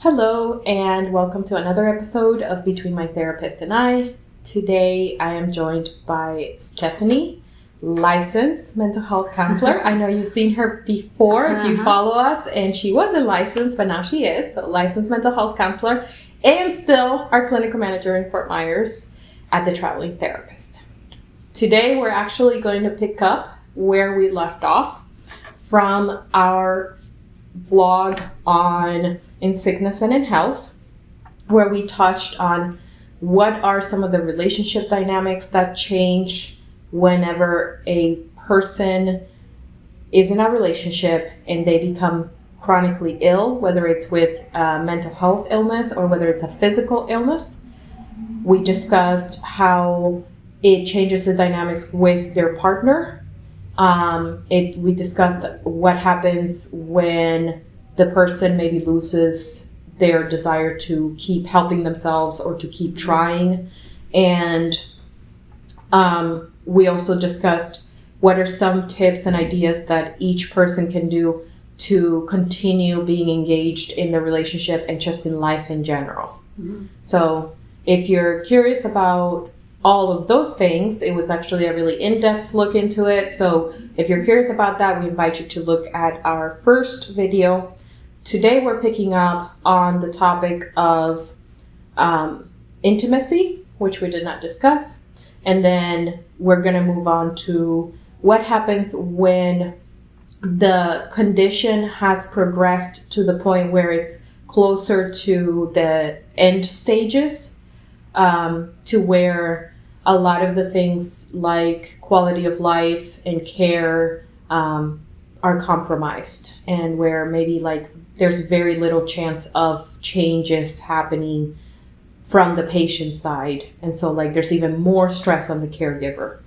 Hello, and welcome to another episode of Between My Therapist and I. Today, I am joined by Stephanie, licensed mental health counselor. I know you've seen her before if you follow us, and she wasn't licensed, but now she is. So licensed mental health counselor, and still our clinical manager in Fort Myers at the Traveling Therapist. Today, we're actually going to pick up where we left off from our vlog on In Sickness and in Health, where we touched on what are some of the relationship dynamics that change whenever a person is in a relationship and they become chronically ill, whether it's with mental health illness or whether it's a physical illness. We discussed how it changes the dynamics with their partner. We discussed what happens when the person maybe loses their desire to keep helping themselves or to keep trying. And we also discussed what are some tips and ideas that each person can do to continue being engaged in the relationship and just in life in general. Mm-hmm. So if you're curious about all of those things, it was actually a really in-depth look into it. So if you're curious about that, we invite you to look at our first video. Today we're picking up on the topic of intimacy, which we did not discuss. And then we're going to move on to what happens when the condition has progressed to the point where it's closer to the end stages, to where a lot of the things like quality of life and care are compromised, and where maybe like there's very little chance of changes happening from the patient side. And so like there's even more stress on the caregiver.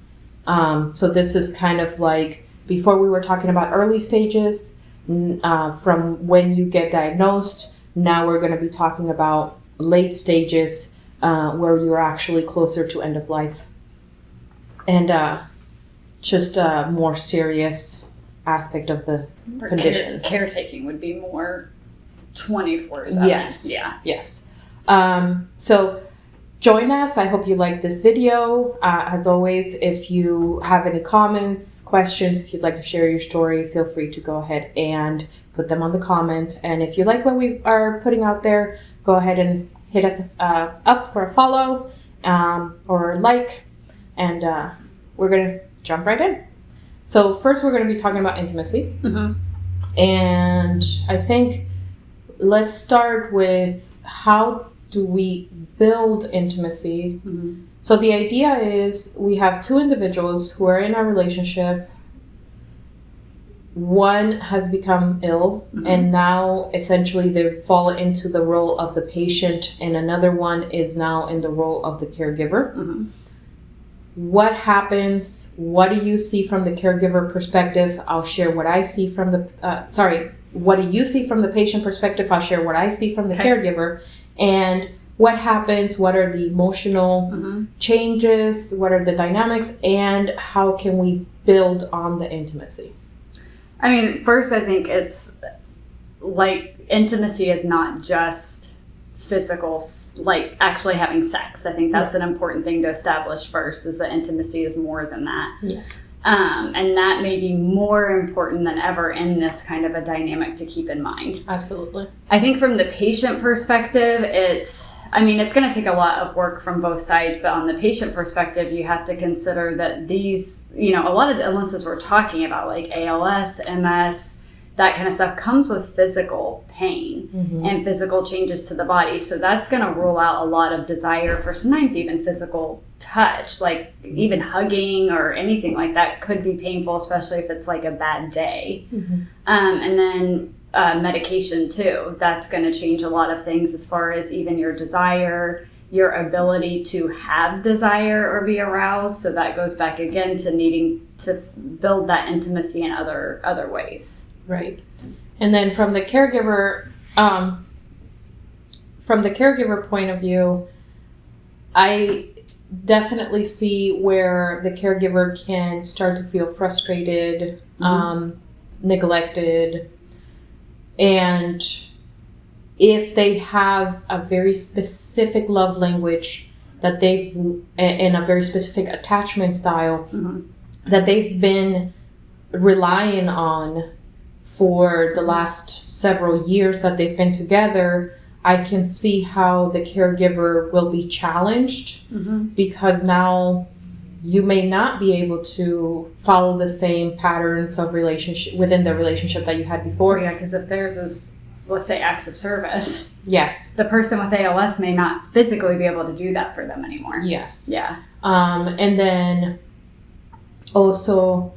So this is kind of like, before we were talking about early stages, from when you get diagnosed, now we're going to be talking about late stages, where you're actually closer to end of life, and just a more serious aspect of the condition. Caretaking would be more 24/7. Yes. Yeah. Yes. So join us. I hope you like this video. As always, if you have any comments, questions, if you'd like to share your story, feel free to go ahead and put them on the comment. And if you like what we are putting out there, go ahead and hit us up for a follow or like, and we're going to jump right in. So first we're going to be talking about intimacy. Mm-hmm. And I think let's start with, how do we build intimacy? Mm-hmm. So the idea is we have two individuals who are in a relationship. One has become ill, mm-hmm. and now essentially they fall into the role of the patient, and another one is now in the role of the caregiver. Mm-hmm. What happens? What do you see from the caregiver perspective? I'll share what I see from the, what do you see from the patient perspective? I'll share what I see from the caregiver. And what happens? What are the emotional mm-hmm. changes? What are the dynamics? And how can we build on the intimacy? I mean, first, I think it's like intimacy is not just physical, like actually having sex. I think that's an important thing to establish first, is that intimacy is more than that. Yes. And that may be more important than ever in this kind of a dynamic to keep in mind. Absolutely. I think from the patient perspective, it's going to take a lot of work from both sides, but on the patient perspective, you have to consider that these, a lot of the illnesses we're talking about, like ALS, MS, that kind of stuff, comes with physical pain mm-hmm. and physical changes to the body. So that's going to rule out a lot of desire for sometimes even physical touch, like even hugging or anything like that could be painful, especially if it's like a bad day. Mm-hmm. And then medication too. That's going to change a lot of things as far as even your desire, your ability to have desire or be aroused. So that goes back again to needing to build that intimacy in other ways. Right. And then from the caregiver point of view, I definitely see where the caregiver can start to feel frustrated, mm-hmm. Neglected, and if they have a very specific love language that they've, in a very specific attachment style that they've been relying on for the last several years that they've been together, I can see how the caregiver will be challenged because now you may not be able to follow the same patterns of relationship within the relationship that you had before. Yeah, because if theirs is, let's say, acts of service, yes, the person with ALS may not physically be able to do that for them anymore. Yes. Yeah. And then also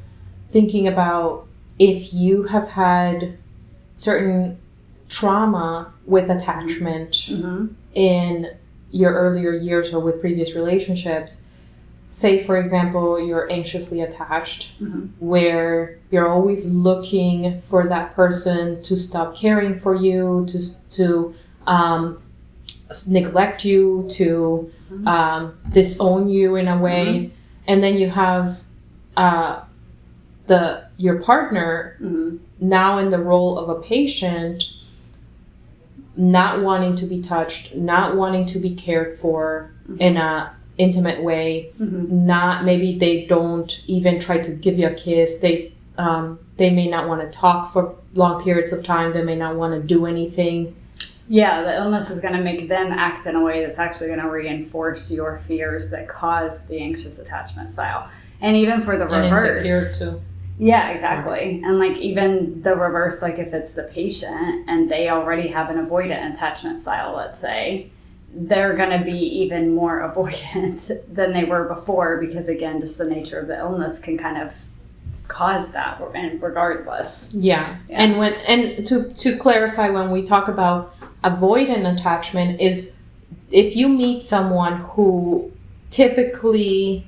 thinking about if you have had certain trauma with attachment in your earlier years or with previous relationships. Say, for example, you're anxiously attached, where you're always looking for that person to stop caring for you, to neglect you, to disown you in a way. And then you have your partner now in the role of a patient, not wanting to be touched, not wanting to be cared for in a intimate way. Not, maybe they don't even try to give you a kiss. They may not want to talk for long periods of time. They may not want to do anything. Yeah, the illness is going to make them act in a way that's actually going to reinforce your fears that cause the anxious attachment style. And even for the reverse. And insecure too. Yeah, exactly. And like even the reverse, like if it's the patient and they already have an avoidant attachment style, let's say, they're going to be even more avoidant than they were before because, again, just the nature of the illness can kind of cause that, and regardless. Yeah. And to clarify, when we talk about avoidant attachment, is if you meet someone who typically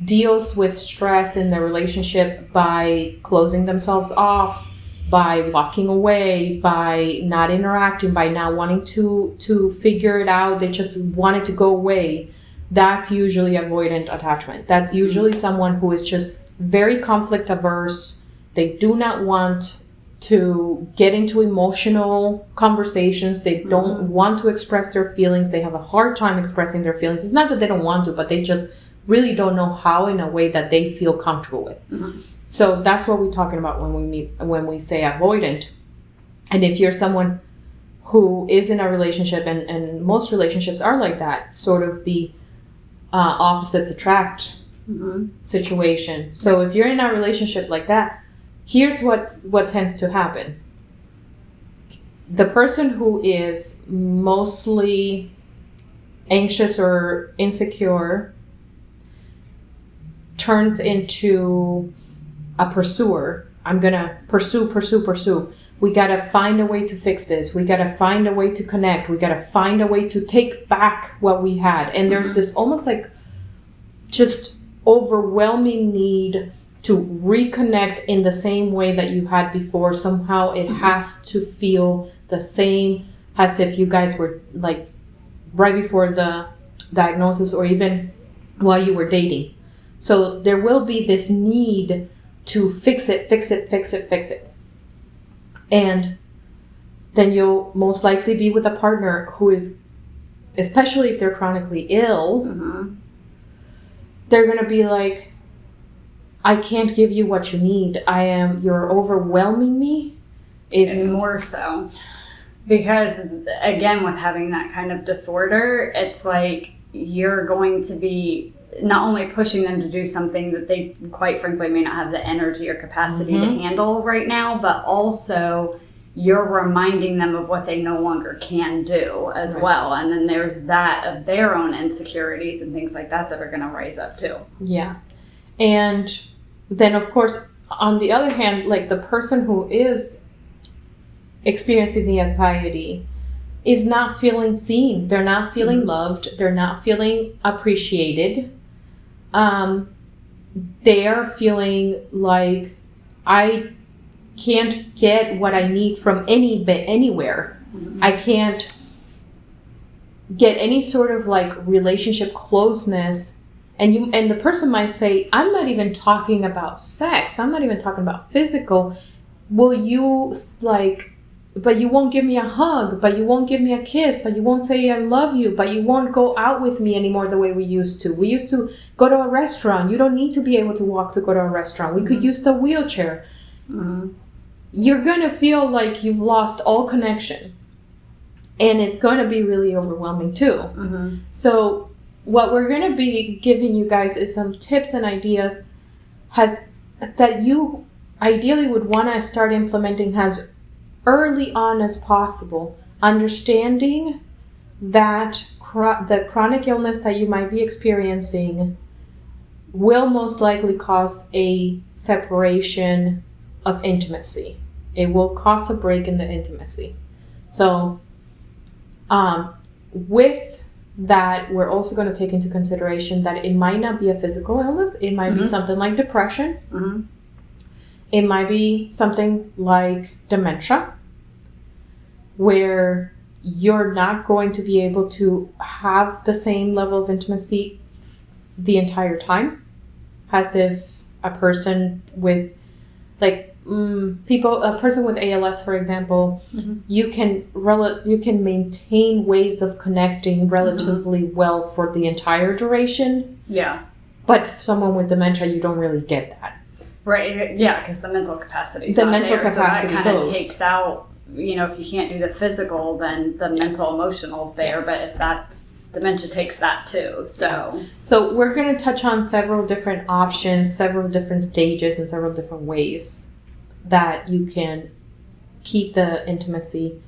deals with stress in the relationship by closing themselves off, by walking away, by not interacting, by not wanting to figure it out, they just want it to go away, that's usually avoidant attachment. That's usually someone who is just very conflict averse. They do not want to get into emotional conversations. They don't want to express their feelings. They have a hard time expressing their feelings. It's not that they don't want to, but they just really don't know how in a way that they feel comfortable with. So that's what we're talking about when we say avoidant. And if you're someone who is in a relationship, and most relationships are like that, sort of the opposites attract situation. So if you're in a relationship like that, here's what tends to happen. The person who is mostly anxious or insecure turns into a pursuer. I'm gonna pursue. We gotta find a way to fix this. We gotta find a way to connect. We gotta find a way to take back what we had. And there's this almost like just overwhelming need to reconnect in the same way that you had before. Somehow it has to feel the same as if you guys were like right before the diagnosis or even while you were dating. So there will be this need to fix it. And then you'll most likely be with a partner who is, especially if they're chronically ill, they're going to be like, I can't give you what you need. You're overwhelming me. And more so. Because, again, with having that kind of disorder, it's like you're going to be not only pushing them to do something that they, quite frankly, may not have the energy or capacity to handle right now, but also you're reminding them of what they no longer can do as well. And then there's that of their own insecurities and things like that are going to rise up too. Yeah. And then, of course, on the other hand, like the person who is experiencing the anxiety is not feeling seen. They're not feeling loved. They're not feeling appreciated. They are feeling like I can't get what I need from anywhere. I can't get any sort of like relationship closeness. And the person might say, I'm not even talking about sex. I'm not even talking about physical. Will you like but you won't give me a hug, but you won't give me a kiss, but you won't say I love you, but you won't go out with me anymore the way we used to. We used to go to a restaurant. You don't need to be able to walk to go to a restaurant. We could use the wheelchair. You're going to feel like you've lost all connection. And it's going to be really overwhelming too. So what we're going to be giving you guys is some tips and ideas that you ideally would want to start implementing as early on as possible, understanding that the chronic illness that you might be experiencing will most likely cause a separation of intimacy. It will cause a break in the intimacy. So with that, we're also going to take into consideration that it might not be a physical illness. It might be something like depression. It might be something like dementia, where you're not going to be able to have the same level of intimacy the entire time, as if a person with, like, a person with ALS, for example, you can maintain ways of connecting relatively well for the entire duration. Yeah. But someone with dementia, you don't really get that. Right. Yeah, because the mental capacity is not there. So that kind of takes out, if you can't do the physical, then the mental, emotional's there. But if that's dementia, takes that too. So we're going to touch on several different options, several different stages, and several different ways that you can keep the intimacy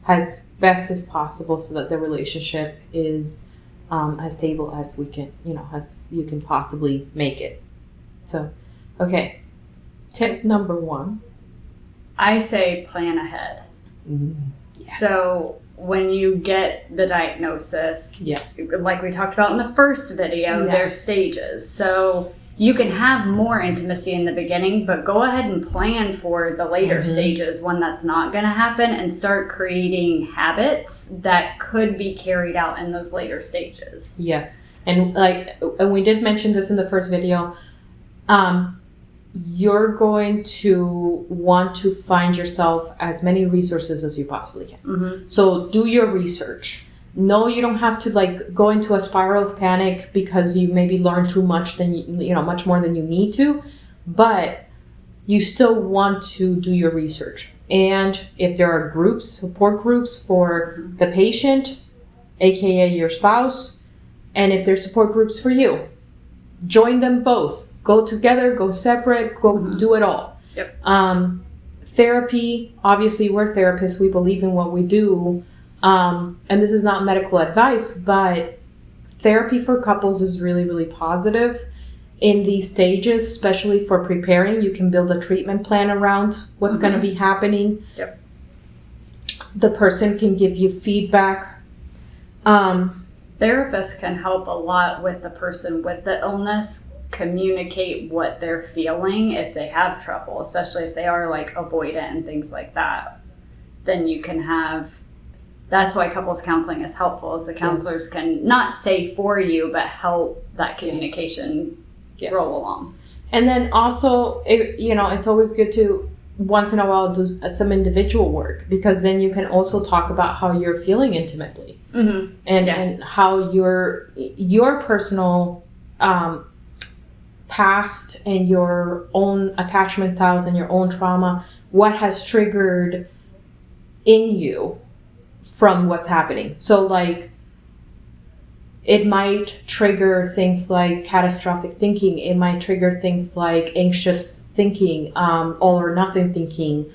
as best as possible, so that the relationship is as stable as we can, as you can possibly make it. So, okay. Tip number 1. I say plan ahead. Yes. So when you get the diagnosis, like we talked about in the first video, there's stages. So you can have more intimacy in the beginning, but go ahead and plan for the later stages when that's not going to happen, and start creating habits that could be carried out in those later stages. Yes. And we did mention this in the first video. You're going to want to find yourself as many resources as you possibly can. So do your research. No, you don't have to go into a spiral of panic because you maybe learned too much much more than you need to, but you still want to do your research. And if there are support groups for the patient, aka your spouse, and if there's support groups for you, join them both. Go together, go separate, go do it all. Therapy, obviously we're therapists, we believe in what we do. And this is not medical advice, but therapy for couples is really, really positive in these stages, especially for preparing. You can build a treatment plan around what's going to be happening. The person can give you feedback. Therapists can help a lot with the person with the illness communicate what they're feeling if they have trouble, especially if they are avoidant and things like that. Then you can have, that's why couples counseling is helpful, is the counselors can not say for you, but help that communication roll along. And then also, it's always good to once in a while do some individual work, because then you can also talk about how you're feeling intimately, and how your personal past and your own attachment styles and your own trauma, what has triggered in you from what's happening. So it might trigger things like catastrophic thinking. It might trigger things like anxious thinking, all or nothing thinking,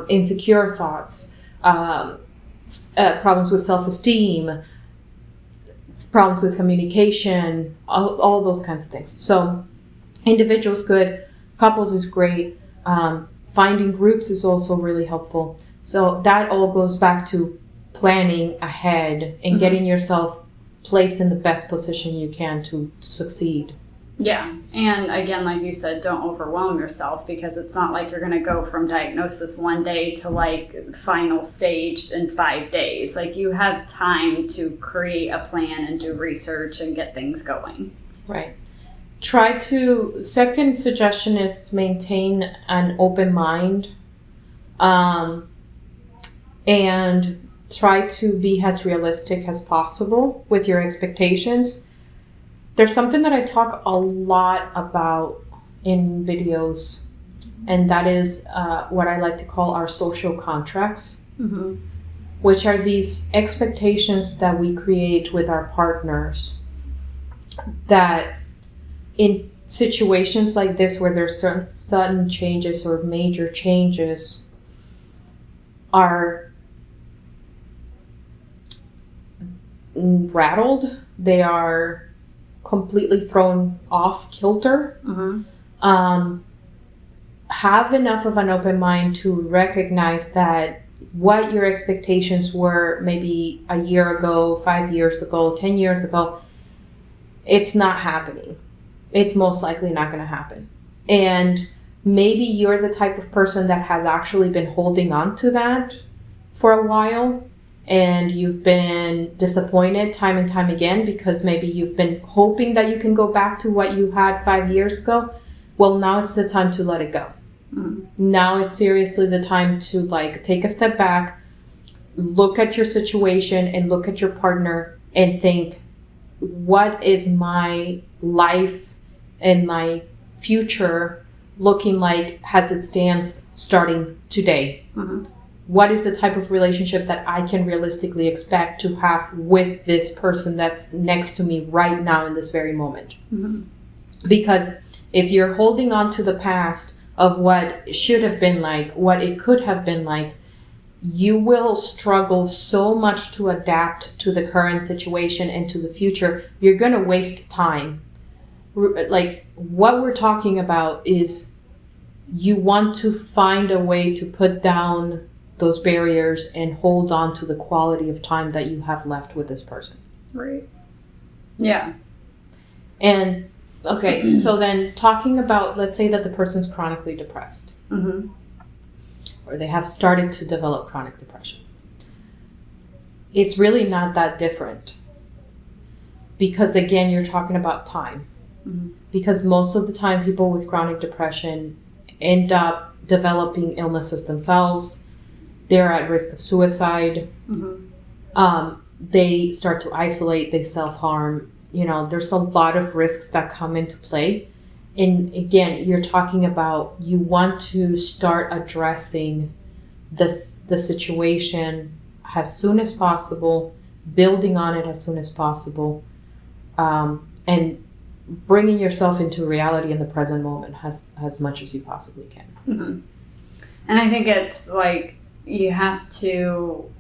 insecure thoughts, problems with self-esteem, problems with communication, all those kinds of things. So individuals good, couples is great. Finding groups is also really helpful. So that all goes back to planning ahead and getting yourself placed in the best position you can to succeed. Yeah. And again, like you said, don't overwhelm yourself, because it's not like you're going to go from diagnosis one day to final stage in 5 days. You have time to create a plan and do research and get things going. Right. Second suggestion is maintain an open mind. and try to be as realistic as possible with your expectations. There's something that I talk a lot about in videos, and that is what I like to call our social contracts, which are these expectations that we create with our partners that in situations like this where there's certain sudden changes or major changes are rattled, they are completely thrown off kilter. Have enough of an open mind to recognize that what your expectations were maybe a year ago, 5 years ago, 10 years ago, it's not happening. It's most likely not going to happen. And maybe you're the type of person that has actually been holding on to that for a while, and you've been disappointed time and time again because maybe you've been hoping that you can go back to what you had 5 years ago. Well, now it's the time to let it go. Now it's seriously the time to take a step back, look at your situation and look at your partner and think, what is my life and my future looking like as it stands starting today? What is the type of relationship that I can realistically expect to have with this person that's next to me right now in this very moment? Because if you're holding on to the past of what should have been like, what it could have been like, you will struggle so much to adapt to the current situation and to the future. You're going to waste time. What we're talking about is you want to find a way to put down those barriers and hold on to the quality of time that you have left with this person. Right. Yeah. And okay, so then talking about, let's say that the person's chronically depressed. Or they have started to develop chronic depression. It's really not that different. Because again, you're talking about time. Because most of the time people with chronic depression end up developing illnesses themselves. They're at risk of suicide. They start to isolate, they self-harm. There's a lot of risks that come into play. And again, you're talking about you want to start addressing the situation as soon as possible, building on it as soon as possible, and bringing yourself into reality in the present moment as much as you possibly can. And I think it's you have to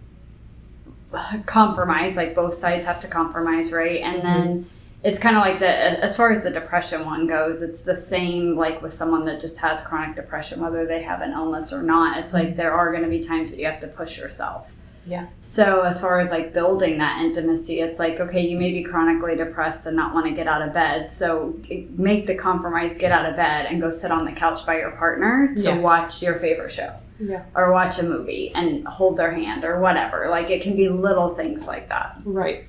compromise, both sides have to compromise, right? And then it's kind of as far as the depression one goes, it's the same with someone that just has chronic depression, whether they have an illness or not. It's there are going to be times that you have to push yourself. Yeah. So as far as building that intimacy, it's okay, you may be chronically depressed and not want to get out of bed. So make the compromise, get out of bed and go sit on the couch by your partner to watch your favorite show. Yeah. Or watch a movie and hold their hand or whatever. It can be little things like that. Right.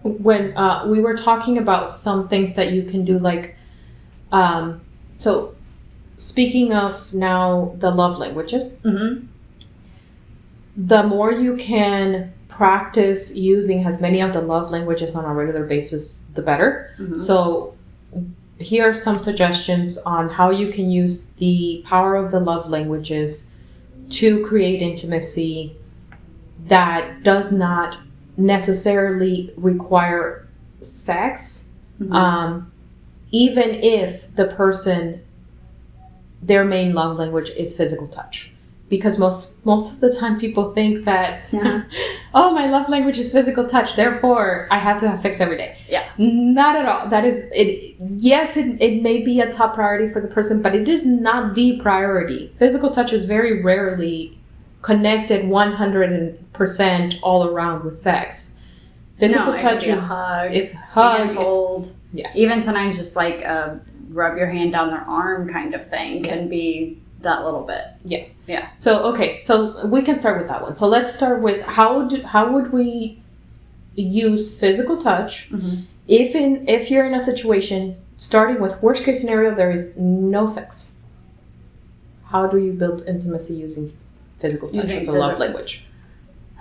When we were talking about some things that you can do, so speaking of now the love languages, the more you can practice using as many of the love languages on a regular basis, the better. So here are some suggestions on how you can use the power of the love languages to create intimacy that does not necessarily require sex, even if the person, their main love language is physical touch. Because most of the time people think that, oh, my love language is physical touch, therefore I have to have sex every day. Yeah. Not at all. That is, yes, it may be a top priority for the person, but it is not the priority. Physical touch is very rarely connected 100% all around with sex. Physical touch is hug, it's hug, hold. Yes. Even sometimes just rub your hand down their arm kind of thing can be that little bit. Yeah. Yeah. So okay, so we can start with that one. So let's start with how would we use physical touch if you're in a situation starting with worst case scenario, there is no sex. How do you build intimacy using physical touch as a love language?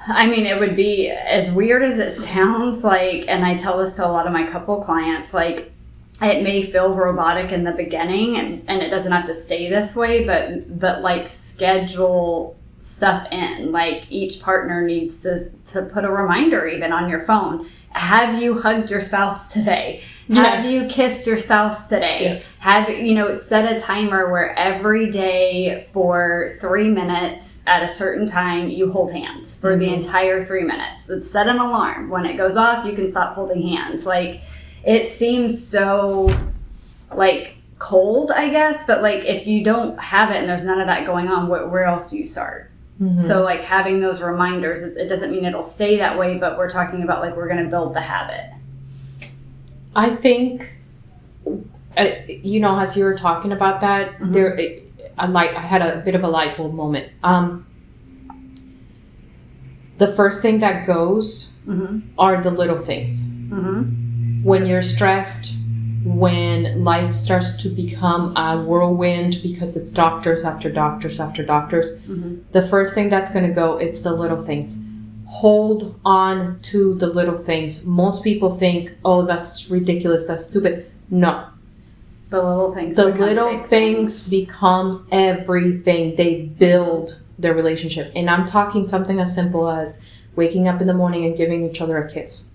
I mean, it would be as weird as it sounds, like, and I tell this to a lot of my couple clients, like, it may feel robotic in the beginning, and it doesn't have to stay this way, but like, schedule stuff in. Like, each partner needs to put a reminder even on your phone. Have you hugged your spouse today? Yes. Have you kissed your spouse today? Yes. Have, set a timer where every day for 3 minutes at a certain time, you hold hands for the entire 3 minutes. Let's set an alarm. When it goes off, you can stop holding hands. Like, it seems so, like, cold, I guess, but, like, if you don't have it and there's none of that going on, where else do you start? So, like, having those reminders, it doesn't mean it'll stay that way, but we're talking about, like, we're going to build the habit. I think, as you were talking about that, I had a bit of a light bulb moment. The first thing that goes are the little things. When you're stressed, when life starts to become a whirlwind because it's doctors after doctors after doctors, the first thing that's going to go, it's the little things. Hold on to the little things. Most people think, oh, that's ridiculous, that's stupid. No. The little things. The little things become everything. They build their relationship. And I'm talking something as simple as waking up in the morning and giving each other a kiss.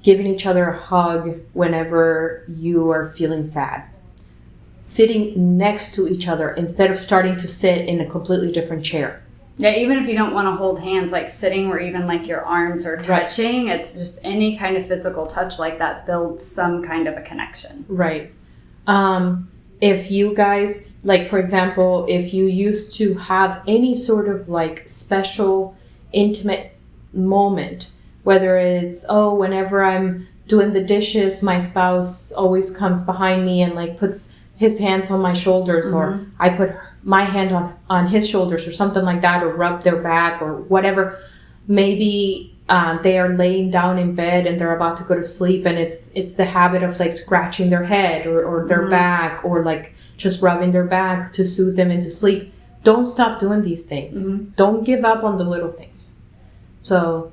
Giving each other a hug whenever you are feeling sad. Sitting next to each other instead of starting to sit in a completely different chair. Yeah, even if you don't want to hold hands, like sitting where even like your arms are touching, it's just any kind of physical touch like that builds some kind of a connection. Right. If you guys, like, for example, if you used to have any sort of like special, intimate moment, whether it's, whenever I'm doing the dishes, my spouse always comes behind me and like puts his hands on my shoulders, or I put my hand on his shoulders or something like that, or rub their back or whatever. Maybe they are laying down in bed and they're about to go to sleep, and it's the habit of like scratching their head or their back, or like just rubbing their back to soothe them into sleep. Don't stop doing these things. Don't give up on the little things. So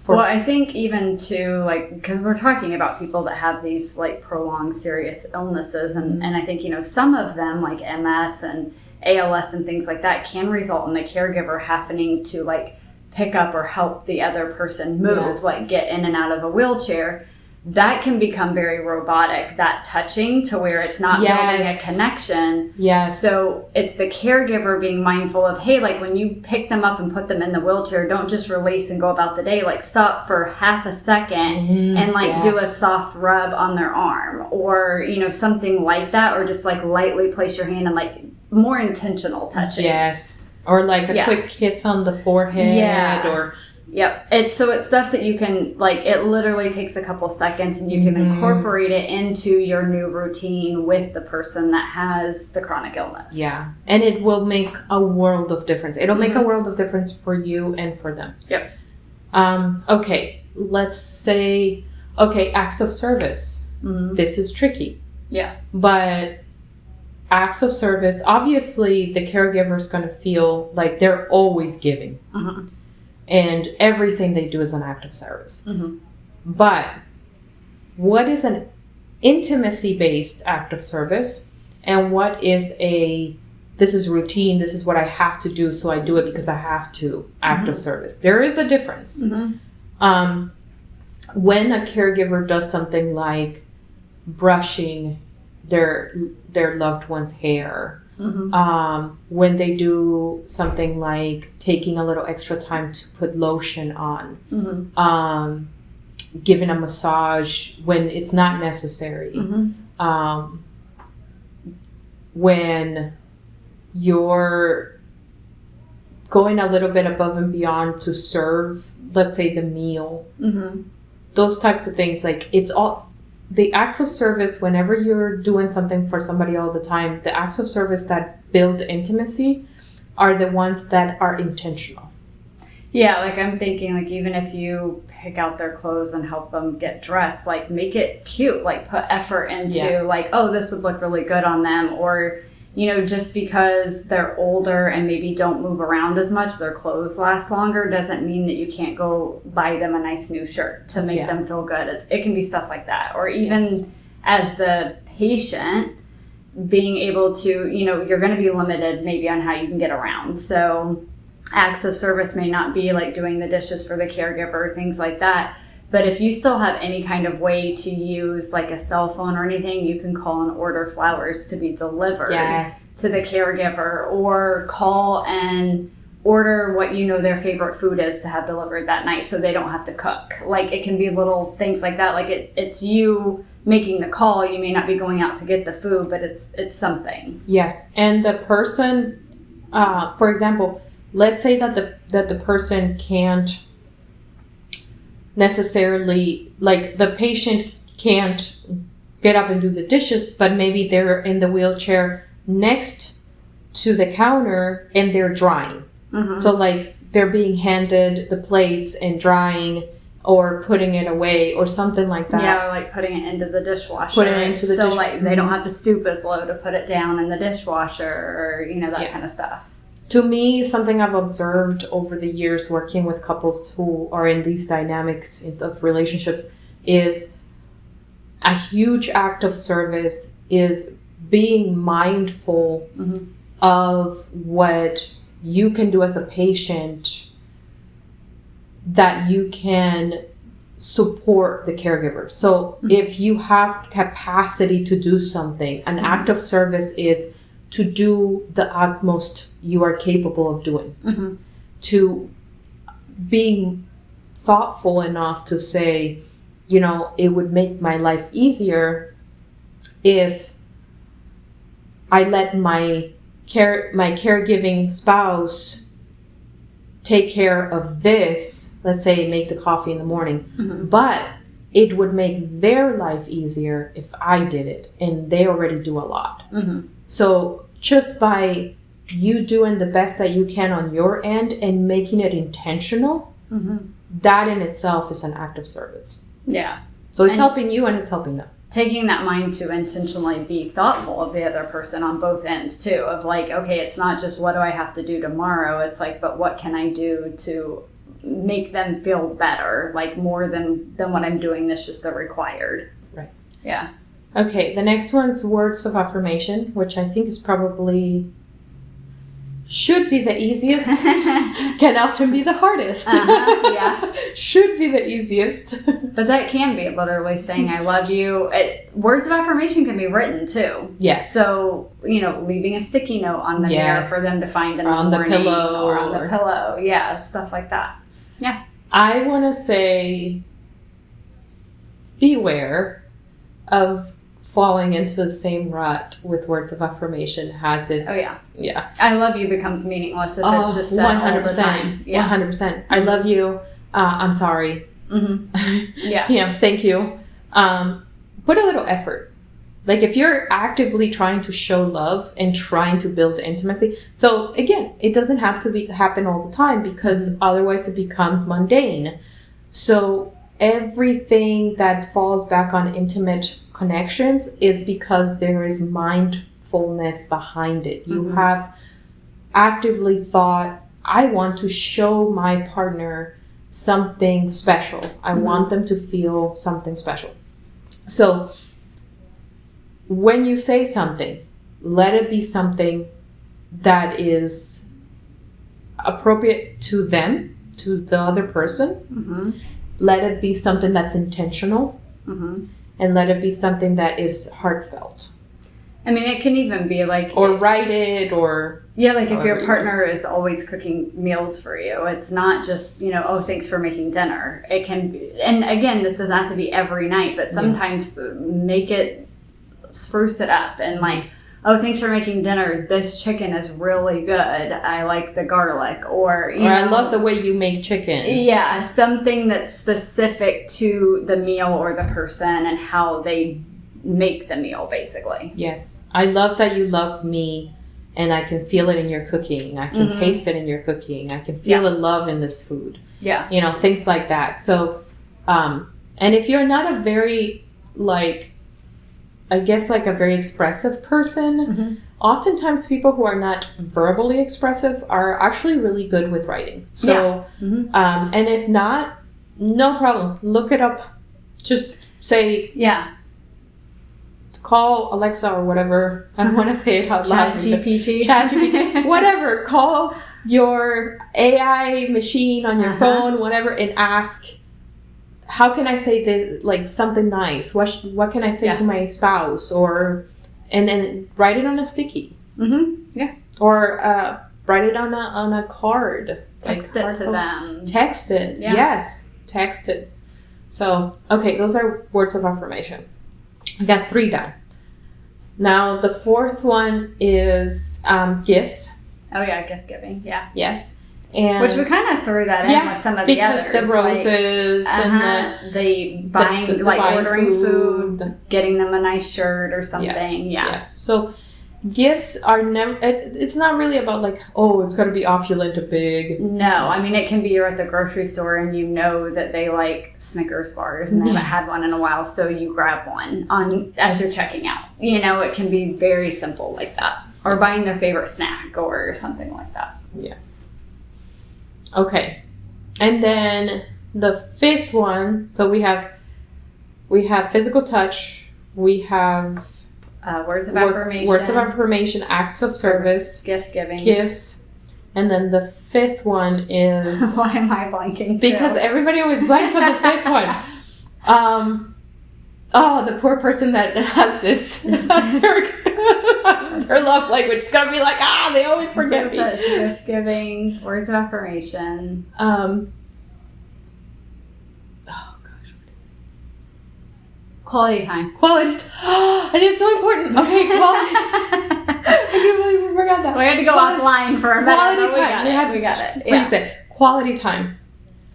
I think even too, like, because we're talking about people that have these like prolonged serious illnesses, and I think, some of them like MS and ALS and things like that can result in the caregiver having to like pick up or help the other person move, like get in and out of a wheelchair. That can become very robotic, that touching, to where it's not building a connection. So it's the caregiver being mindful of, hey, like when you pick them up and put them in the wheelchair, don't just release and go about the day. Like stop for half a second and like do a soft rub on their arm, or, something like that, or just like lightly place your hand and like more intentional touching. Or like a quick kiss on the forehead, or... It's stuff that you can, like, it literally takes a couple seconds and you can incorporate it into your new routine with the person that has the chronic illness. And it will make a world of difference. It'll make a world of difference for you and for them. Okay, let's say, acts of service. This is tricky. But acts of service, obviously the caregiver is going to feel like they're always giving. And everything they do is an act of service. But what is an intimacy-based act of service? And what is this is routine, this is what I have to do, so I do it because I have to, act of service? There is a difference. When a caregiver does something like brushing their loved one's hair, when they do something like taking a little extra time to put lotion on, giving a massage when it's not necessary, when you're going a little bit above and beyond to serve, let's say, the meal, those types of things, like, it's all... The acts of service, whenever you're doing something for somebody all the time, the acts of service that build intimacy are the ones that are intentional. Like I'm thinking, like, even if you pick out their clothes and help them get dressed, like make it cute, like put effort into like, oh, this would look really good on them. Or, just because they're older and maybe don't move around as much, their clothes last longer, doesn't mean that you can't go buy them a nice new shirt to make them feel good. It can be stuff like that. Or even as the patient, being able to, you're going to be limited maybe on how you can get around. So acts of service may not be like doing the dishes for the caregiver, things like that. But if you still have any kind of way to use like a cell phone or anything, you can call and order flowers to be delivered to the caregiver, or call and order what their favorite food is to have delivered that night so they don't have to cook. Like it can be little things like that. Like it's you making the call. You may not be going out to get the food, but it's something. Yes. And the person, for example, let's say that the person can't necessarily, like the patient can't get up and do the dishes, but maybe they're in the wheelchair next to the counter and they're drying. So like they're being handed the plates and drying or putting it away or something like that. Yeah, or like putting it into the dishwasher. Like they don't have to stoop as low to put it down in the dishwasher, or that kind of stuff. To me, something I've observed over the years working with couples who are in these dynamics of relationships is a huge act of service is being mindful of what you can do as a patient, that you can support the caregiver. So if you have capacity to do something, an act of service is to do the utmost you are capable of doing. To being thoughtful enough to say, it would make my life easier if I let my caregiving spouse take care of this, let's say make the coffee in the morning, but it would make their life easier if I did it, and they already do a lot. So just by you doing the best that you can on your end and making it intentional, that in itself is an act of service. Yeah. So it's helping you and it's helping them. Taking that mind to intentionally be thoughtful of the other person on both ends too, of like, okay, it's not just what do I have to do tomorrow, it's like, but what can I do to make them feel better, like more than what I'm doing, that's just the required. Right. Yeah. Okay, the next one's words of affirmation, which I think is probably should be the easiest, can often be the hardest. Yeah. Should be the easiest. But that can be literally saying I love you. Words of affirmation can be written too. Yes. So, leaving a sticky note on the mirror for them to find in the morning. On the pillow. Or on the pillow. Yeah, stuff like that. Yeah. I want to say beware of falling into the same rut with words of affirmation as if... Oh, yeah. Yeah. I love you becomes meaningless if it's just said 100%. All the time. Yeah. 100%. I love you. I'm sorry. Yeah. Yeah, thank you. Put a little effort. Like if you're actively trying to show love and trying to build intimacy. So again, it doesn't have to happen all the time because otherwise it becomes mundane. So everything that falls back on intimate connections is because there is mindfulness behind it. You have actively thought, I want to show my partner something special. I want them to feel something special. So when you say something, let it be something that is appropriate to them, to the other person. Let it be something that's intentional. And let it be something that is heartfelt. I mean, it can even be like... Or write it, or... Yeah, like if your partner is always cooking meals for you, it's not just, oh, thanks for making dinner. It can be... And again, this doesn't have to be every night, but sometimes make it... Spruce it up and like, oh, thanks for making dinner. This chicken is really good. I like the garlic. Or I love the way you make chicken. Yeah, something that's specific to the meal or the person and how they make the meal, basically. Yes. I love that you love me and I can feel it in your cooking. I can taste it in your cooking. I can feel the love in this food. Yeah. Things like that. So, and if you're not a very, like, I guess, like a very expressive person, oftentimes people who are not verbally expressive are actually really good with writing. So, and if not, no problem. Look it up. Just say, call Alexa or whatever. I don't want to say it out loud. ChatGPT. Whatever. Call your AI machine on your phone, whatever, and ask, how can I say this, like something nice? What can I say to my spouse? And then write it on a sticky. Or write it on a card. Text it to them. Text it. Yeah. Yes. Text it. So, okay, those are words of affirmation. I got 3 down. Now, the 4th one is gifts. Oh, yeah, gift giving. Yeah. Yes. And which we kind of threw that in with some of the others. Because the roses and the buying, the buying ordering food, getting them a nice shirt or something. Yes. So gifts are never, it's not really about like, oh, it's got to be opulent or big. No, I mean, it can be you're at the grocery store and you know that they like Snickers bars and they haven't had one in a while, so you grab one as you're checking out. You know, it can be very simple like that. Or buying their favorite snack or something like that. Yeah. Okay. And then the 5th one, so we have physical touch, we have words of affirmation, acts of service, gift giving, gifts, and then the 5th one is why am I blanking? Because everybody always blanks on the 5th one. The poor person that has this her love language is gonna be like, they always forget me. Gift giving, words of affirmation. Quality time. It is so important. Okay, quality time. I can't believe we forgot that. We had to go offline for a minute. Quality time. We got it. Reset. Quality time.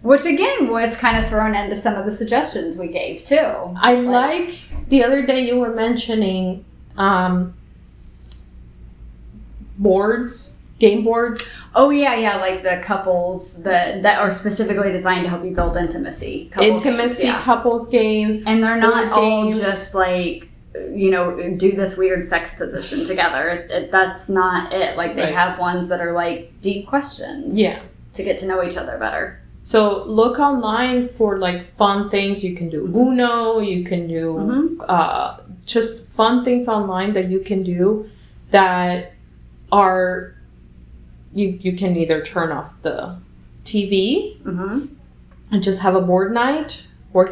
Which again was kind of thrown into some of the suggestions we gave too. I like the other day you were mentioning boards, game boards. Oh yeah, like the couples that are specifically designed to help you build intimacy. Couples games. And they're not all just like, you know, do this weird sex position together. That's not it. Like they have ones that are like deep questions. Yeah. To get to know each other better. So look online for like fun things. You can do Uno, you can do just fun things online that you can do that are, you can either turn off the TV and just have a board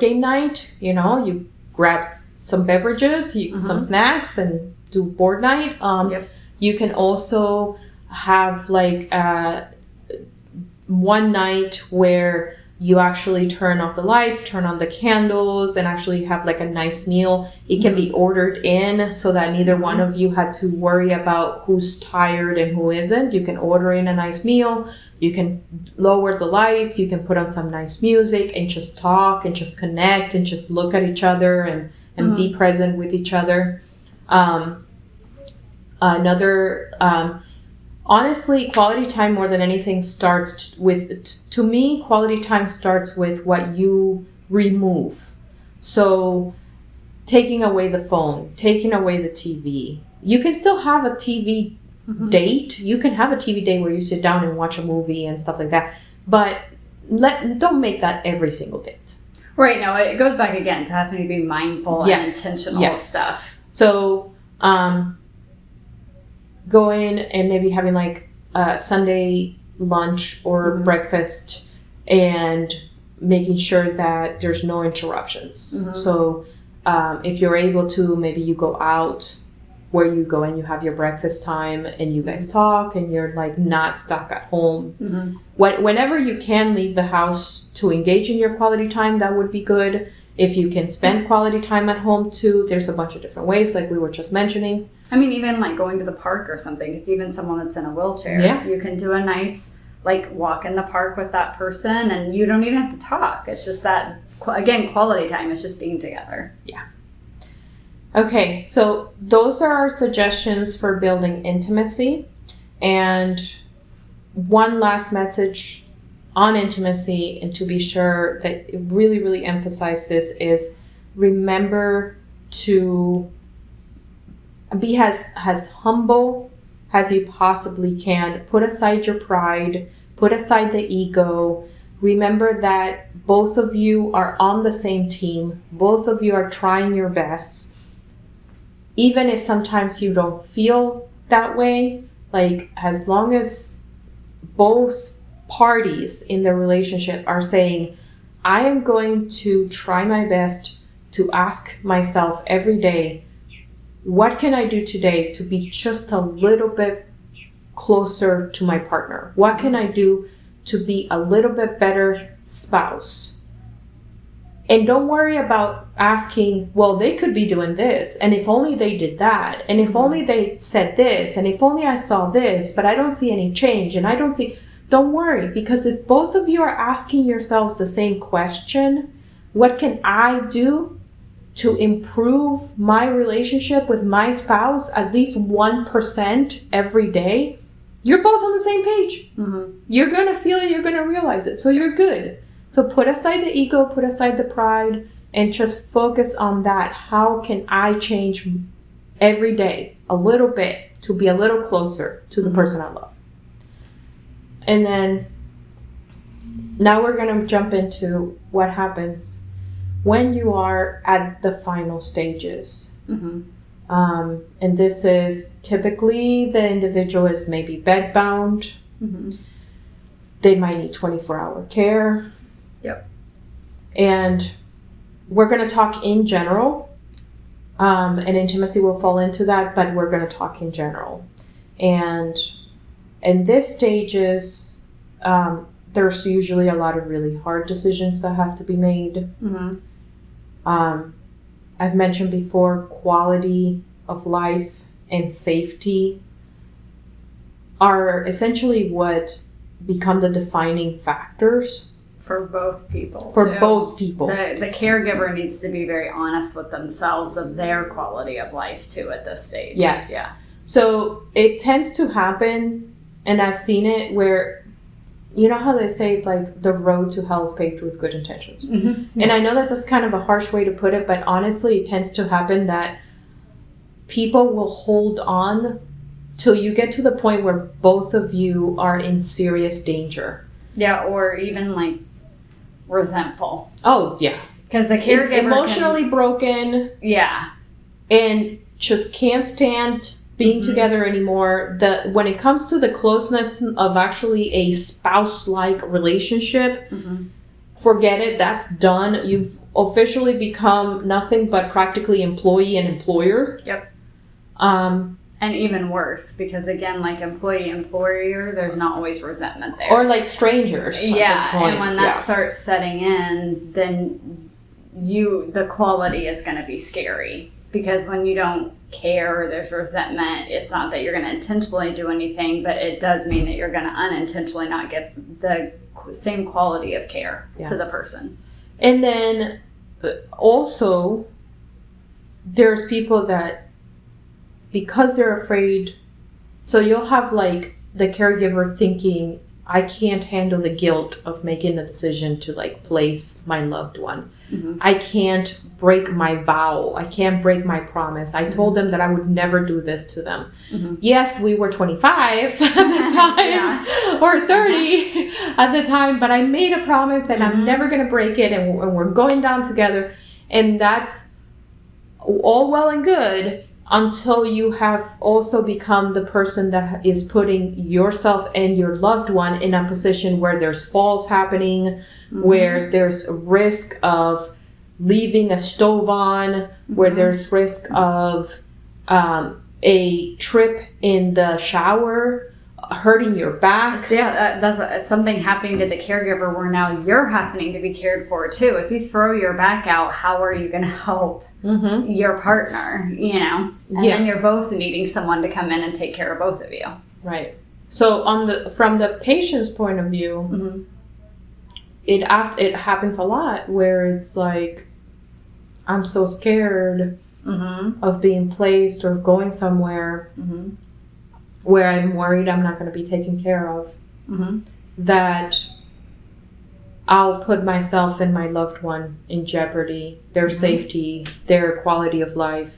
game night, you know, you grab some beverages, some snacks and do board night. You can also have like one night where you actually turn off the lights, turn on the candles, and actually have like a nice meal. It can be ordered in so that neither one of you had to worry about who's tired and who isn't. You can order in a nice meal. You can lower the lights. You can put on some nice music and just talk and just connect and just look at each other and be present with each other. Honestly, quality time more than anything starts with, to me, quality time starts with what you remove. So taking away the phone, taking away the TV. You can still have a TV date. You can have a TV date where you sit down and watch a movie and stuff like that. But don't make that every single date. Right. No, it goes back again to having to be mindful and intentional stuff. So, going and maybe having like a Sunday lunch or breakfast and making sure that there's no interruptions. So if you're able to, maybe you go out where you go and you have your breakfast time and you guys talk and you're like not stuck at home. Whenever you can leave the house to engage in your quality time, that would be good. If you can spend quality time at home too, there's a bunch of different ways like we were just mentioning. I mean, even like going to the park or something, because even someone that's in a wheelchair, you can do a nice like walk in the park with that person and you don't even have to talk. It's just that, again, quality time is just being together. Yeah. Okay, so those are our suggestions for building intimacy. And one last message on intimacy, and to be sure that it really, really emphasize this, is remember to be as humble as you possibly can. Put aside your pride, put aside the ego. Remember that both of you are on the same team. Both of you are trying your best. Even if sometimes you don't feel that way, like as long as both parties in the relationship are saying, I am going to try my best to ask myself every day, what can I do today to be just a little bit closer to my partner? What can I do to be a little bit better spouse? And don't worry about asking, well, they could be doing this, and if only they did that, and if only they said this, and if only I saw this, but I don't see any change, and I don't see... Don't worry, because if both of you are asking yourselves the same question, what can I do to improve my relationship with my spouse at least 1% every day? You're both on the same page. You're going to feel it, you're going to realize it, so you're good. So put aside the ego, put aside the pride, and just focus on that. How can I change every day a little bit to be a little closer to the person I love? And then now we're going to jump into what happens when you are at the final stages. And this is typically the individual is maybe bedbound. They might need 24-hour care. And we're going to talk in general, and intimacy will fall into that, but we're going to talk in general. And in this stages, there's usually a lot of really hard decisions that have to be made. I've mentioned before, quality of life and safety are essentially what become the defining factors. For both people. Both people. The caregiver needs to be very honest with themselves of their quality of life too at this stage. Yes. Yeah. So it tends to happen, and I've seen it where, you know how they say like the road to hell is paved with good intentions. And I know that that's kind of a harsh way to put it, but honestly it tends to happen that people will hold on till you get to the point where both of you are in serious danger. Yeah, or even like resentful. Oh, yeah. Because the caregiver emotionally broken. Yeah. And just can't stand being together anymore. When it comes to the closeness of actually a spouse-like relationship, forget it. That's done. You've officially become nothing but practically employee and employer. Yep. And even worse, because again, like employee-employer, there's not always resentment there. Or like strangers at this point. And when that starts setting in, then the quality is going to be scary. Because when you don't care, there's resentment. It's not that you're going to intentionally do anything, but it does mean that you're going to unintentionally not give the same quality of care to the person. And then also, there's people that, because they're afraid, so you'll have like the caregiver thinking, I can't handle the guilt of making the decision to like place my loved one. I can't break my vow. I can't break my promise. I told them that I would never do this to them. Yes, we were 25 at the time, or 30 at the time, but I made a promise that I'm never going to break it, and we're going down together. And that's all well and good, until you have also become the person that is putting yourself and your loved one in a position where there's falls happening, where there's a risk of leaving a stove on, where there's risk of a trip in the shower, hurting your back. So that's something happening to the caregiver where now you're happening to be cared for too. If you throw your back out, how are you going to help your partner, and then you're both needing someone to come in and take care of both of you. Right. So from the patient's point of view, it happens a lot where it's like, I'm so scared of being placed or going somewhere where I'm worried I'm not going to be taken care of, that I'll put myself and my loved one in jeopardy, their safety, their quality of life,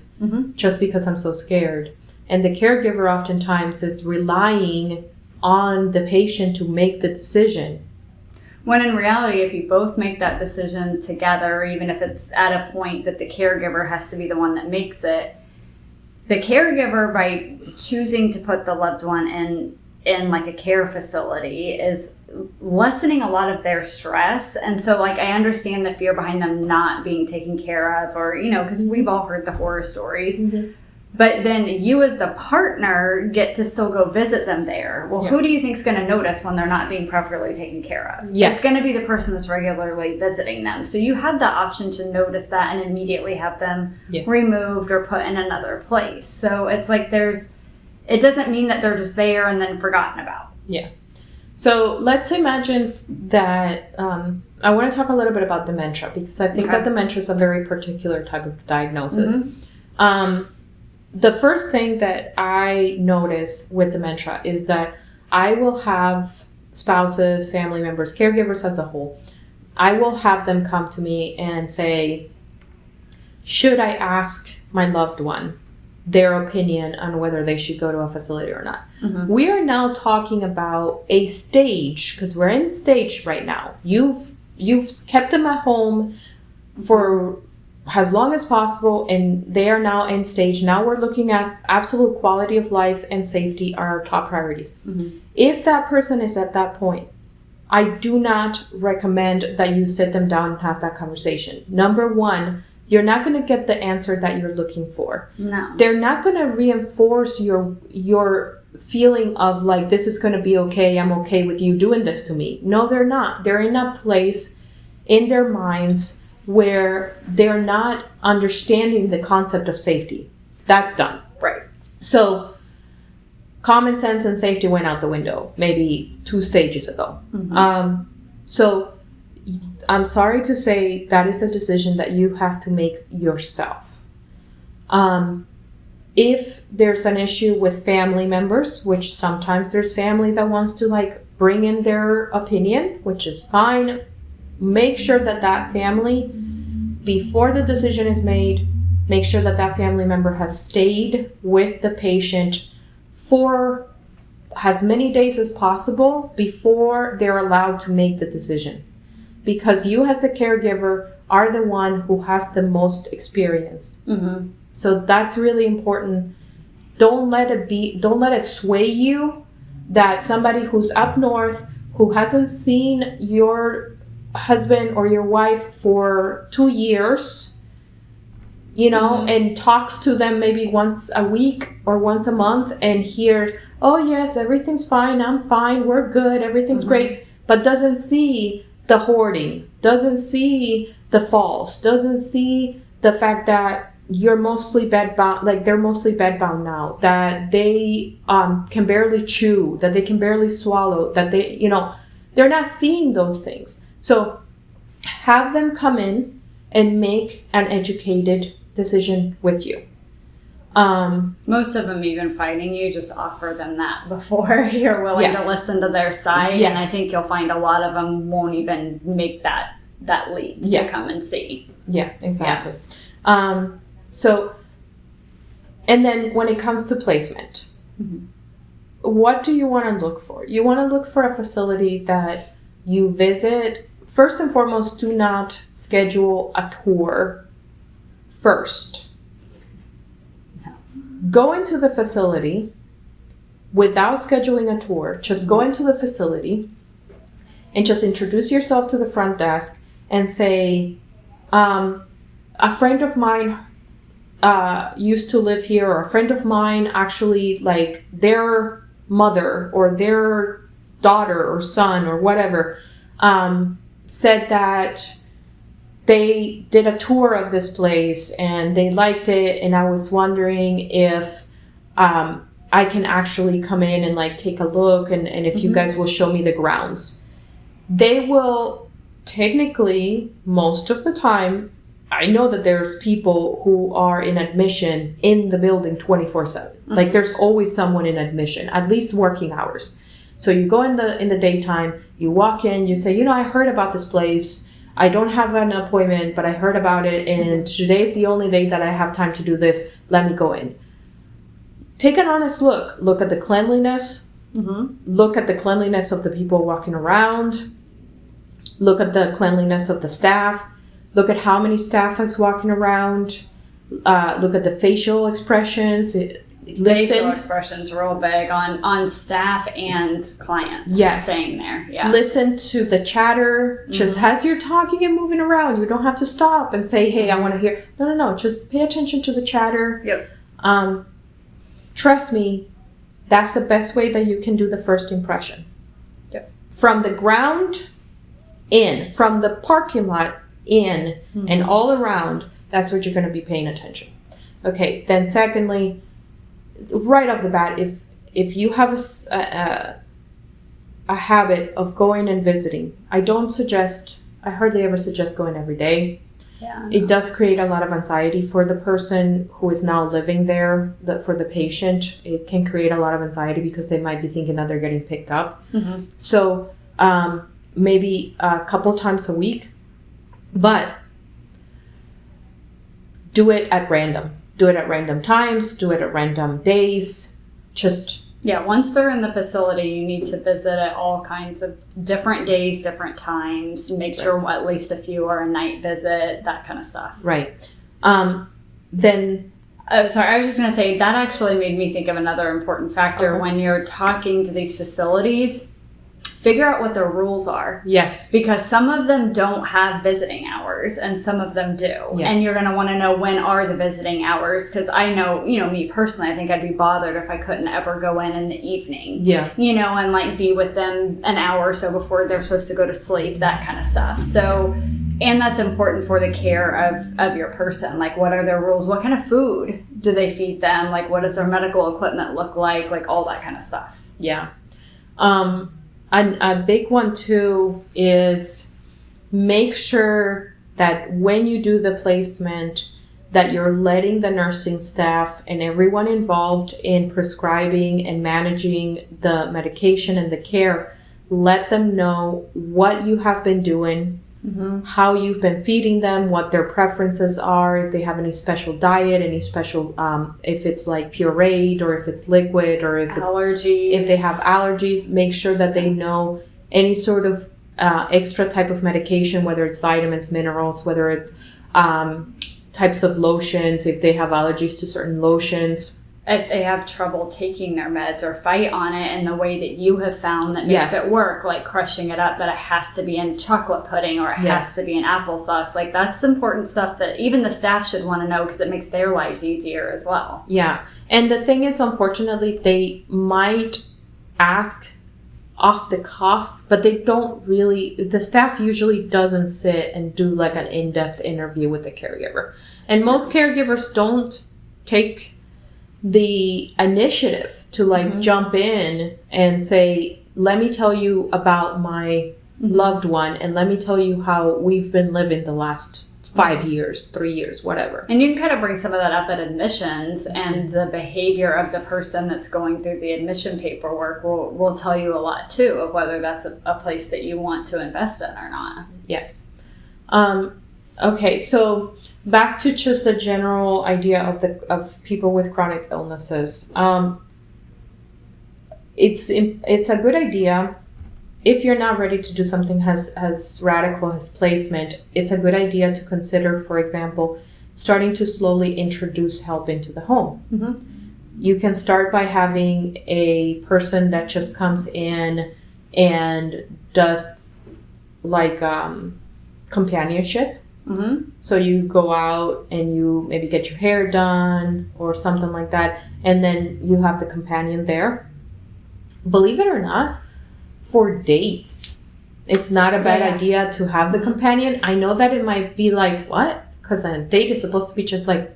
just because I'm so scared. And the caregiver oftentimes is relying on the patient to make the decision. When in reality, if you both make that decision together, even if it's at a point that the caregiver has to be the one that makes it, the caregiver, by choosing to put the loved one in like a care facility, is lessening a lot of their stress. And so, like, I understand the fear behind them not being taken care of, or, you know, because we've all heard the horror stories. But then you as the partner get to still go visit them there. Well, who do you think is going to notice when they're not being properly taken care of? Yes. It's going to be the person that's regularly visiting them. So you have the option to notice that and immediately have them removed or put in another place. So it's like it doesn't mean that they're just there and then forgotten about. Yeah. So let's imagine that, I want to talk a little bit about dementia, because I think that dementia is a very particular type of diagnosis. The first thing that I notice with dementia is that I will have spouses, family members, caregivers as a whole, I will have them come to me and say, should I ask my loved one their opinion on whether they should go to a facility or not? We are now talking about a stage, because we're in stage right now. You've kept them at home for as long as possible, and they are now in stage. Now we're looking at absolute quality of life and safety are our top priorities. If that person is at that point, I do not recommend that you sit them down and have that conversation. Number one, you're not going to get the answer that you're looking for. No. They're not going to reinforce your feeling of like, this is going to be okay, I'm okay with you doing this to me. No, they're not. They're in a place in their minds where they're not understanding the concept of safety. That's done. Right. So common sense and safety went out the window maybe 2 stages ago. So I'm sorry to say that is a decision that you have to make yourself. If there's an issue with family members, which sometimes there's family that wants to like bring in their opinion, which is fine, make sure that family, before the decision is made, make sure that family member has stayed with the patient for as many days as possible before they're allowed to make the decision. Because you as the caregiver are the one who has the most experience. So that's really important. Don't let it sway you that somebody who's up north, who hasn't seen your husband or your wife for 2 years, you know, and talks to them maybe once a week or once a month and hears, oh yes, everything's fine, I'm fine, we're good, everything's great, but doesn't see the hoarding, doesn't see the falls, doesn't see the fact that you're mostly bedbound, like they're mostly bedbound now, that they can barely chew, that they can barely swallow, that they, you know, they're not seeing those things. So have them come in and make an educated decision with you. Most of them, even fighting you, just offer them that before you're willing to listen to their side. And I think you'll find a lot of them won't even make that leap to come and see. Yeah, exactly. So, and then when it comes to placement, what do you want to look for? You want to look for a facility that you visit. First and foremost, do not schedule a tour first. Go into the facility without scheduling a tour. Just go into the facility and just introduce yourself to the front desk and say, a friend of mine used to live here, or a friend of mine actually, like, their mother or their daughter or son or whatever said that they did a tour of this place and they liked it, and I was wondering if I can actually come in and like take a look, and if you guys will show me the grounds. They will technically, most of the time, I know that there's people who are in admission in the building 24/7. Like there's always someone in admission, at least working hours. So you go in the daytime, you walk in, you say, I heard about this place. I don't have an appointment, but I heard about it, and today's the only day that I have time to do this. Let me go in. Take an honest look. Look at the cleanliness. Look at the cleanliness of the people walking around. Look at the cleanliness of the staff. Look at how many staff is walking around. Look at the facial expressions. Facial expressions real big on staff and clients. Yes. Staying there. Yeah. Listen to the chatter. Just as you're talking and moving around, you don't have to stop and say, hey, I want to hear. No. Just pay attention to the chatter. Yep. Trust me, that's the best way that you can do the first impression. Yep. From the ground in, from the parking lot in, and all around, that's what you're going to be paying attention. Okay, then secondly, right off the bat, if you have a habit of going and visiting, I hardly ever suggest going every day. Yeah. It does create a lot of anxiety for the person who is now living there, for the patient. It can create a lot of anxiety because they might be thinking that they're getting picked up. So maybe a couple times a week, but do it at random. Do it at random times, do it at random days. Once they're in the facility, you need to visit at all kinds of different days, different times. Make sure at least a few are a night visit, that kind of stuff. Right. Sorry, I was just going to say, that actually made me think of another important factor. Okay. When you're talking to these facilities, figure out what their rules are. Yes. Because some of them don't have visiting hours and some of them do. Yeah. And you're going to want to know when are the visiting hours. Because I know, me personally, I think I'd be bothered if I couldn't ever go in the evening. Yeah. And like be with them an hour or so before they're supposed to go to sleep, that kind of stuff. So, and that's important for the care of your person. Like, what are their rules? What kind of food do they feed them? Like, what does their medical equipment look like? Like, all that kind of stuff. Yeah. A big one too is make sure that when you do the placement, that you're letting the nursing staff and everyone involved in prescribing and managing the medication and the care, let them know what you have been doing, how you've been feeding them, what their preferences are, if they have any special diet, any special, if it's like pureed or if it's liquid or if allergies. If they have allergies, make sure that they know any sort of extra type of medication, whether it's vitamins, minerals, whether it's types of lotions, if they have allergies to certain lotions. If they have trouble taking their meds or fight on it in the way that you have found that makes it work, like crushing it up, that it has to be in chocolate pudding or it has to be in applesauce. Like, that's important stuff that even the staff should want to know because it makes their lives easier as well. Yeah. And the thing is, unfortunately, they might ask off the cuff, but they don't really, the staff usually doesn't sit and do like an in-depth interview with the caregiver. And most caregivers don't take the initiative to like jump in and say, let me tell you about my loved one and let me tell you how we've been living the last 5 years, 3 years, whatever. And you can kind of bring some of that up at admissions, and the behavior of the person that's going through the admission paperwork will tell you a lot too of whether that's a place that you want to invest in or not. Yes. Okay, so back to just the general idea of people with chronic illnesses. It's a good idea if you're not ready to do something as radical as placement. It's a good idea to consider, for example, starting to slowly introduce help into the home. You can start by having a person that just comes in and does like companionship. So you go out and you maybe get your hair done or something like that, and then you have the companion there. Believe it or not, for dates, it's not a bad idea to have the companion. I know that it might be like, what? Because a date is supposed to be just like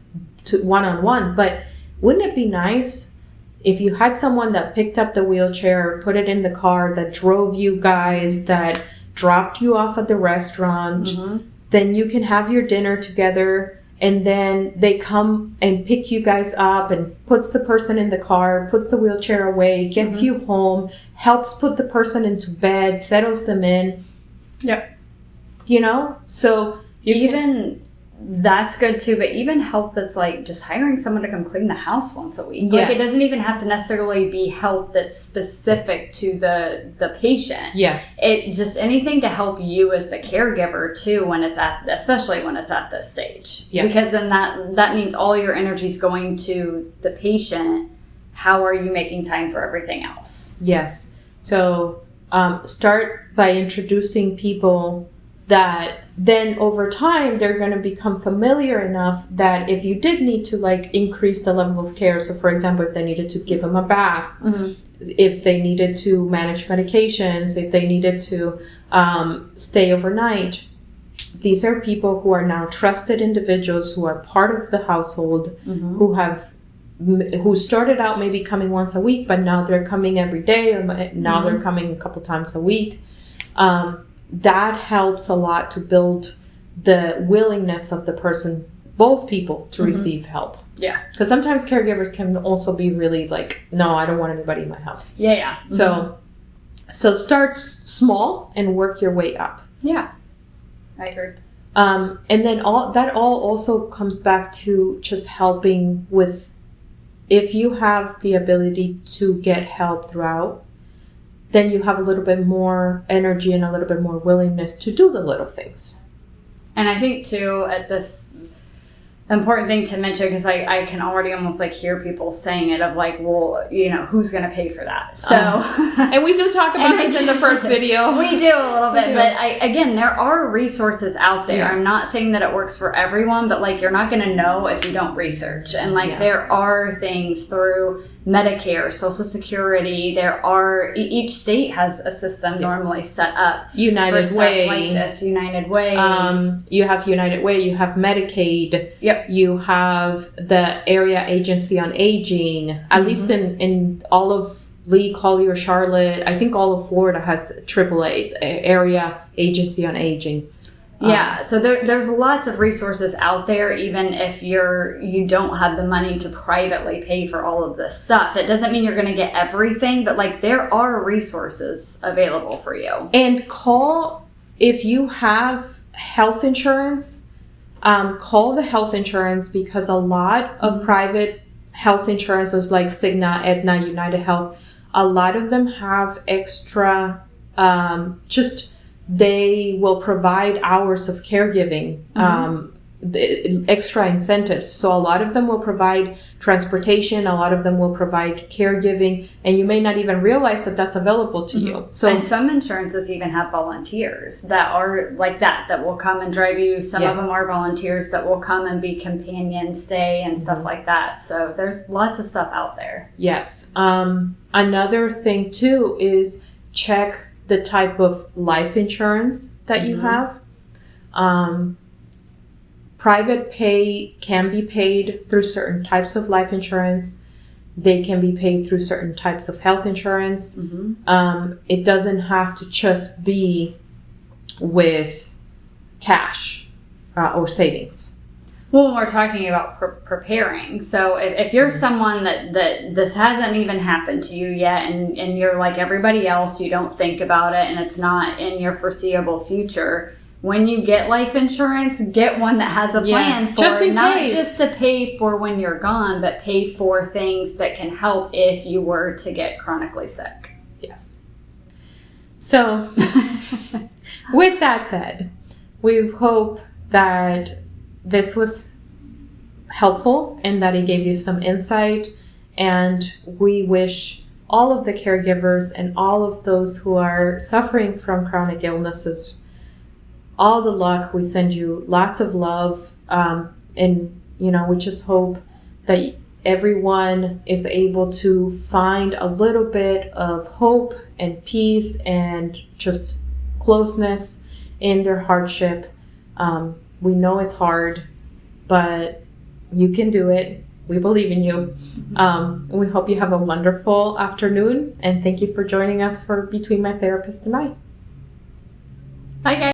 one-on-one, but wouldn't it be nice if you had someone that picked up the wheelchair, put it in the car, that drove you guys, that dropped you off at the restaurant? Then you can have your dinner together and then they come and pick you guys up and puts the person in the car, puts the wheelchair away, gets you home, helps put the person into bed, settles them in. Yep. You know? So that's good too, but even help that's like just hiring someone to come clean the house once a week. Yes. Like, it doesn't even have to necessarily be help that's specific to the patient. Yeah. It just anything to help you as the caregiver too, especially when it's at this stage. Yeah. Because then that means all your energy is going to the patient. How are you making time for everything else? Yes. So start by introducing people that then over time they're going to become familiar enough that if you did need to like increase the level of care, so for example, if they needed to give them a bath, if they needed to manage medications, if they needed to stay overnight, these are people who are now trusted individuals who are part of the household, who started out maybe coming once a week, but now they're coming every day, or now they're coming a couple times a week. That helps a lot to build the willingness of the person, both people, to receive help. Yeah. Because sometimes caregivers can also be really like, no, I don't want anybody in my house. Yeah. So start small and work your way up. Yeah. I agree. And then all also comes back to just helping with, if you have the ability to get help throughout, then you have a little bit more energy and a little bit more willingness to do the little things. And I think too, at this important thing to mention, because I can already almost like hear people saying it of like, well, you know, who's going to pay for that? So, and we do talk about this in the first video. We do a little bit, but again, there are resources out there. Yeah. I'm not saying that it works for everyone, but like, you're not going to know if you don't research. And like, there are things through Medicare, Social Security. There are, each state has a system normally set up. United for Way. Stuff like this. United Way. You have United Way, you have Medicaid. Yep. You have the Area Agency on Aging. At least in all of Lee, Collier, Charlotte, I think all of Florida has AAA, Area Agency on Aging. Yeah, so there's lots of resources out there, even if you don't have the money to privately pay for all of this stuff. It doesn't mean you're going to get everything, but like, there are resources available for you. And call, if you have health insurance, call the health insurance, because a lot of private health insurances like Cigna, Aetna, United Health, a lot of them have extra, they will provide hours of caregiving, the extra incentives. So a lot of them will provide transportation, a lot of them will provide caregiving, and you may not even realize that that's available to you. So, and some insurances even have volunteers that are like that will come and drive you. Some of them are volunteers that will come and be companion stay and stuff like that. So there's lots of stuff out there. Yes. Another thing too is check the type of life insurance that you have. Private pay can be paid through certain types of life insurance. They can be paid through certain types of health insurance. It doesn't have to just be with cash or savings. Well, when we're talking about preparing, so if you're someone that this hasn't even happened to you yet, and you're like everybody else, you don't think about it, and it's not in your foreseeable future, when you get life insurance, get one that has a plan for just in not case. Just to pay for when you're gone, but pay for things that can help if you were to get chronically sick. Yes. So, with that said, we hope that this was helpful and that it gave you some insight, and we wish all of the caregivers and all of those who are suffering from chronic illnesses all the luck. We send you lots of love, and we just hope that everyone is able to find a little bit of hope and peace and just closeness in their hardship. We know it's hard, but you can do it. We believe in you. We hope you have a wonderful afternoon, and thank you for joining us for Between My Therapist and I. Bye, guys.